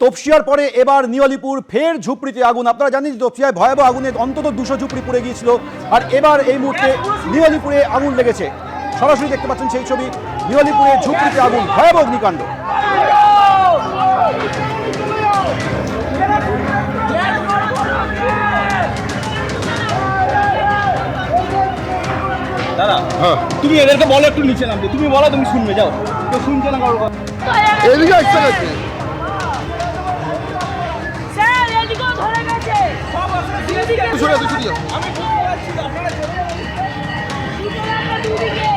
তপসিয়ার পরে এবার নিওয়ালিপুর ফের ঝুপড়িতে আগুন। আপনারা জানেন যে তপসিয়ায় ভয়াবহ আগুনে অন্তত 200 ঝুপড়ি পুড়ে গিয়েছিল, আর এবার এই মুহূর্তে নিওয়ালিপুরে আগুন লেগেছে। সরাসরি দেখতে পাচ্ছেন সেই ছবি, নিওয়ালিপুরে ঝুপড়িতে আগুন, ভয়াবহ অগ্নিকাণ্ড। দাদা তুমি এদেরকে বলো একটু নিচে নামতে, তুমি বলো, তুমি শুনবে, যাও, কেউ শুনছে না কারো কথা। এদিকে আসতে গেছে স্যার, এদিকেও ধরে গেছে। সরে যাও, সরে যাও। আমি বুঝতে পারছি না, আপনারা চলে যান। দুদিকে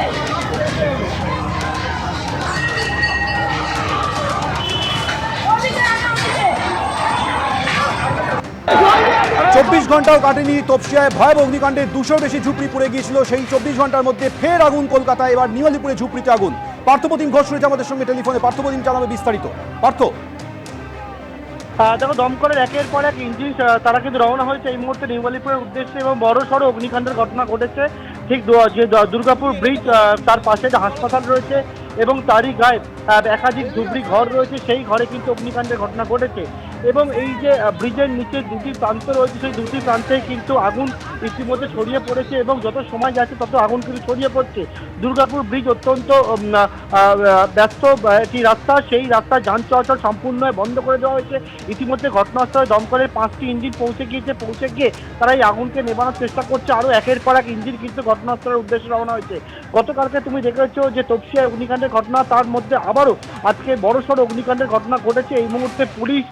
24 ঘন্টাও কাটেনি, তপসিয়ায় ভয়াবহ অগ্নিকাণ্ডে 200 বেশি ঝুপড়ি পুড়ে গিয়েছিল। সেই 24 ঘন্টার মধ্যে ফের আগুন কলকাতায়, এবার নিওয়ালিপুরে ঝুপড়িতে আগুন। পার্থপ্রতিম ঘোষ রয়েছে আমাদের সঙ্গে টেলিফোনে। পার্থপ্রতিম, জানাবে বিস্তারিত। পার্থ, দেখো, দমকলের একের পর এক ইঞ্জিন তারা কিন্তু রওনা হয়েছে এই মুহূর্তে নিওয়ালিপুরের উদ্দেশ্যে, এবং বড় সড়ো অগ্নিকাণ্ডের ঘটনা ঘটেছে ঠিক যে দুর্গাপুর ব্রিজ তার পাশে যে হাসপাতাল রয়েছে এবং তারই গায়ে একাধিক ঝুপড়ি ঘর রয়েছে, সেই ঘরে কিন্তু অগ্নিকাণ্ডের ঘটনা ঘটেছে। এবং এই যে ব্রিজের নিচে দুটি প্রান্ত রয়েছে, সেই দুটি প্রান্তে কিন্তু আগুন ইতিমধ্যে ছড়িয়ে পড়েছে, এবং যত সময় যাচ্ছে তত আগুন কিন্তু ছড়িয়ে পড়ছে। দুর্গাপুর ব্রিজ অত্যন্ত ব্যস্ত একটি রাস্তা, সেই রাস্তায় যান চলাচল সম্পূর্ণ বন্ধ করে দেওয়া হয়েছে। ইতিমধ্যে ঘটনাস্থলে দমকলের 5টি ইঞ্জিন পৌঁছে গিয়ে তারা এই আগুনকে নেভানোর চেষ্টা করছে। আরও একের পর এক ইঞ্জিন কিন্তু ঘটনাস্থলের উদ্দেশ্যে রওনা হয়েছে। গতকালকে তুমি দেখেছো যে তপসিয়ায় অগ্নিকাণ্ডের ঘটনা, তার মধ্যে আবারও আজকে বড়সড় অগ্নিকাণ্ডের ঘটনা ঘটেছে। এই মুহূর্তে পুলিশ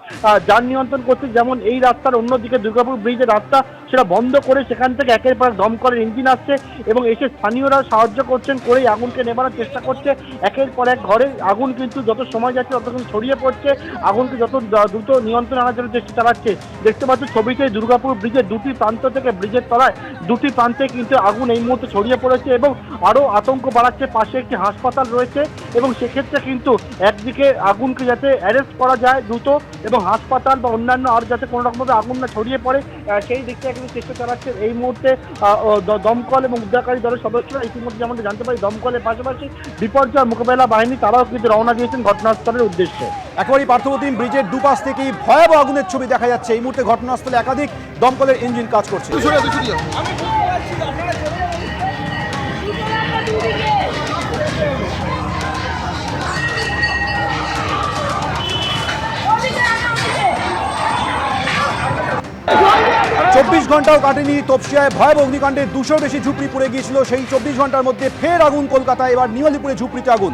যান নিয়ন্ত্রণ করছে, যেমন এই রাস্তার অন্যদিকে দুর্গাপুর ব্রিজের রাস্তা সেটা বন্ধ করে সেখান থেকে একের পর এক দমকলের ইঞ্জিন আসছে এবং এসে স্থানীয়রা সাহায্য করছেন, করে আগুনকে নেভানোর চেষ্টা করছে। একের পর এক ঘরে আগুন কিন্তু যত সময় যাচ্ছে তত কিন্তু ছড়িয়ে পড়ছে, আগুনকে যত দ্রুত নিয়ন্ত্রণ আনার জন্য চেষ্টা চালাচ্ছে। দেখতে পাচ্ছ ছবিতে দুর্গাপুর ব্রিজের দুটি প্রান্ত থেকে ব্রিজের তলায় দুটি প্রান্তে কিন্তু আগুন এই মুহূর্তে ছড়িয়ে পড়েছে, এবং আরও আতঙ্ক বাড়াচ্ছে। পাশে একটি হাসপাতাল রয়েছে এবং সেক্ষেত্রে কিন্তু একদিকে আগুনকে যাতে অ্যারেস্ট করা যায় দ্রুত, এবং হাসপাতাল বা অন্যান্য আর যাতে কোনো রকমভাবে আগুন না ছড়িয়ে পড়ে সেই দিক থেকে কিন্তু চেষ্টা চালাচ্ছে এই মুহূর্তে দমকল এবং উদ্ধারকারী দলের সদস্যরা। ইতিমধ্যে যেমন জানতে পারি, দমকলের পাশাপাশি বিপর্যয় মোকাবেলা বাহিনী তারাও কিন্তু রওনা দিয়েছেন ঘটনাস্থলের উদ্দেশ্যে। একেবারেই পার্থপ্রতিম, ব্রিজের দুপাশ থেকেই ভয়াবহ আগুনের ছবি দেখা যাচ্ছে। এই মুহূর্তে ঘটনাস্থলে একাধিক দমকলের ইঞ্জিন কাজ করছে। সরে যাও, সরে যাও। আমি বুঝতে পারছি না, আপনারা চলে যান। দুদিকে 24 ঘন্টাও কাটেনি, তপসিয়ায় ভয়াবহ অগ্নিকাণ্ডে 200 বেশি ঝুপড়ি পুড়ে গিয়েছিল। সেই 24 ঘন্টার মধ্যে ফের আগুন কলকাতায়, এবার নিওয়ালিপুরে ঝুপড়িতে আগুন।